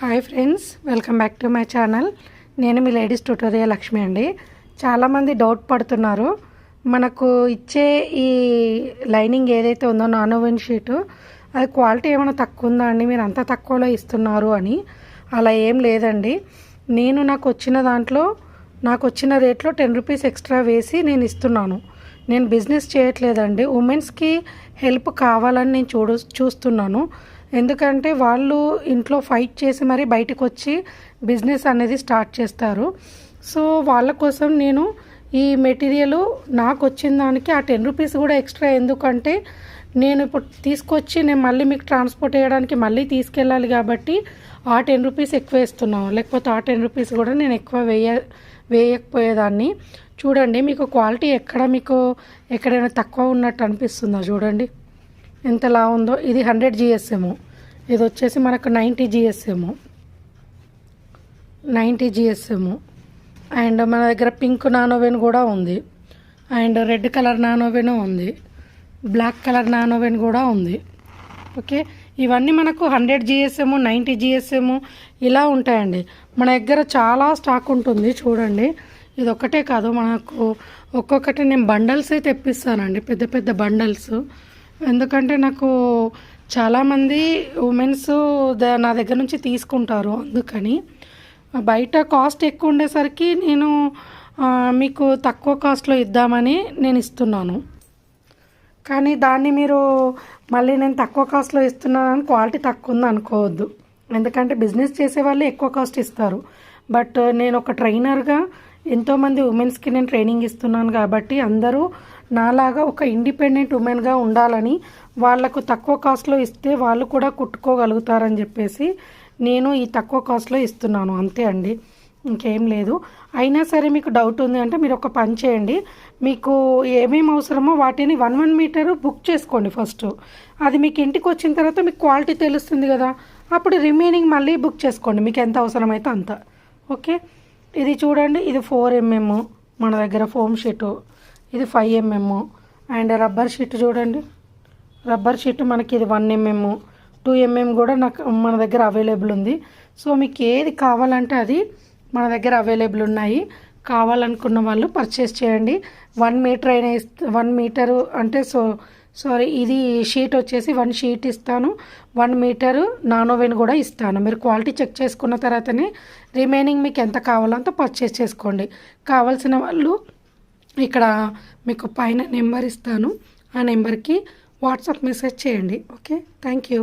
Hi friends, welcome back to my channel. నేను మీ ladies tutorial Lakshmi అండి. చాలామంది డౌట్ పడుతున్నారు, మనకు ఇచ్చే ఈ లైనింగ్ ఏదైతే ఉందో నాన్ ఓవెన్ షీటు అది క్వాలిటీ ఏమైనా తక్కువ ఉందా అండి, మీరు అంత తక్కువలో ఇస్తున్నారు అని. అలా ఏం లేదండి. నేను నాకు వచ్చిన రేట్లో 10 రూపీస్ ఎక్స్ట్రా వేసి నేను ఇస్తున్నాను. నేను బిజినెస్ చేయట్లేదండి. ఉమెన్స్కి హెల్ప్ కావాలని నేను చూస్తున్నాను. ఎందుకంటే వాళ్ళు ఇంట్లో ఫైట్ చేసి మరీ బయటకు వచ్చి బిజినెస్ అనేది స్టార్ట్ చేస్తారు. సో వాళ్ళ కోసం నేను ఈ మెటీరియల్ నాకు వచ్చిన దానికి ఆ 10 రూపీస్ కూడా ఎక్స్ట్రా. ఎందుకంటే నేను ఇప్పుడు తీసుకొచ్చి నేను మళ్ళీ మీకు ట్రాన్స్పోర్ట్ చేయడానికి మళ్ళీ తీసుకెళ్ళాలి కాబట్టి ఆ 10 రూపీస్ ఎక్కువ వేస్తున్నాను. లేకపోతే ఆ 10 రూపీస్ కూడా నేను ఎక్కువ వేయకపోయేదాన్ని. చూడండి, మీకు క్వాలిటీ ఎక్కడైనా తక్కువ ఉన్నట్టు అనిపిస్తుందో చూడండి ఎంతలా ఉందో. ఇది 100 GSM, ఇది వచ్చేసి మనకు 90 GSM. అండ్ మన దగ్గర పింక్ నానోవెన్ కూడా ఉంది, అండ్ రెడ్ కలర్ నానోవెన్ ఉంది, బ్లాక్ కలర్ నానోవెన్ కూడా ఉంది. ఓకే, ఇవన్నీ మనకు 100 GSM, 90 GSM ఇలా ఉంటాయండి. మన దగ్గర చాలా స్టాక్ ఉంటుంది. చూడండి, ఇది ఒక్కటే కాదు, మనకు ఒక్కొక్కటి నేను బండల్సే తెప్పిస్తానండి, పెద్ద పెద్ద బండల్స్. ఎందుకంటే నాకు చాలామంది ఉమెన్స్ నా దగ్గర నుంచి తీసుకుంటారు. అందుకని బయట కాస్ట్ ఎక్కువ ఉండేసరికి నేను మీకు తక్కువ కాస్ట్లో ఇద్దామని నేను ఇస్తున్నాను. కానీ దాన్ని మీరు మళ్ళీ నేను తక్కువ కాస్ట్లో ఇస్తున్నానని క్వాలిటీ తక్కువ ఉంది అనుకోవద్దు. ఎందుకంటే బిజినెస్ చేసే వాళ్ళు ఎక్కువ కాస్ట్ ఇస్తారు. బట్ నేను ఒక ట్రైనర్గా ఎంతోమంది ఉమెన్స్కి నేను ట్రైనింగ్ ఇస్తున్నాను కాబట్టి అందరూ నాలాగా ఒక ఇండిపెండెంట్ ఉమెన్గా ఉండాలని, వాళ్లకు తక్కువ కాస్ట్లో ఇస్తే వాళ్ళు కూడా కుట్టుకోగలుగుతారని చెప్పేసి నేను ఈ తక్కువ కాస్ట్లో ఇస్తున్నాను. అంతే అండి, ఇంకేం లేదు. అయినా సరే మీకు డౌట్ ఉంది అంటే మీరు ఒక పని చేయండి, మీకు ఏమేమి అవసరమో వాటిని 1 మీటర్ బుక్ చేసుకోండి ఫస్ట్. అది మీకు ఇంటికి వచ్చిన తర్వాత మీకు క్వాలిటీ తెలుస్తుంది కదా, అప్పుడు రిమైనింగ్ మళ్ళీ బుక్ చేసుకోండి మీకు ఎంత అవసరమైతే అంత. ఓకే, ఇది చూడండి, ఇది 4 mm మన దగ్గర ఫోమ్ షీటు, ఇది 5 mm. అండ్ రబ్బర్ షీట్ చూడండి, రబ్బర్ షీట్ మనకి ఇది 1 mm, 2 mm కూడా మన దగ్గర అవైలబుల్ ఉంది. సో మీకు ఏది కావాలంటే అది మన దగ్గర అవైలబుల్ ఉన్నాయి. కావాలనుకున్న వాళ్ళు పర్చేస్ చేయండి. 1 మీటర్ అయినా 1 మీటరు అంటే సారీ ఇది షీట్ వచ్చేసి 1 షీట్ ఇస్తాను, 1 మీటరు నానోవెన్ కూడా ఇస్తాను. మీరు క్వాలిటీ చెక్ చేసుకున్న తర్వాతనే రిమైనింగ్ మీకు ఎంత కావాలో అంత పర్చేస్ చేసుకోండి. కావాల్సిన వాళ్ళు ఇక్కడ మీకు పైన నెంబర్ ఇస్తాను, ఆ నెంబర్కి వాట్సాప్ మెసేజ్ చేయండి. Okay, thank you.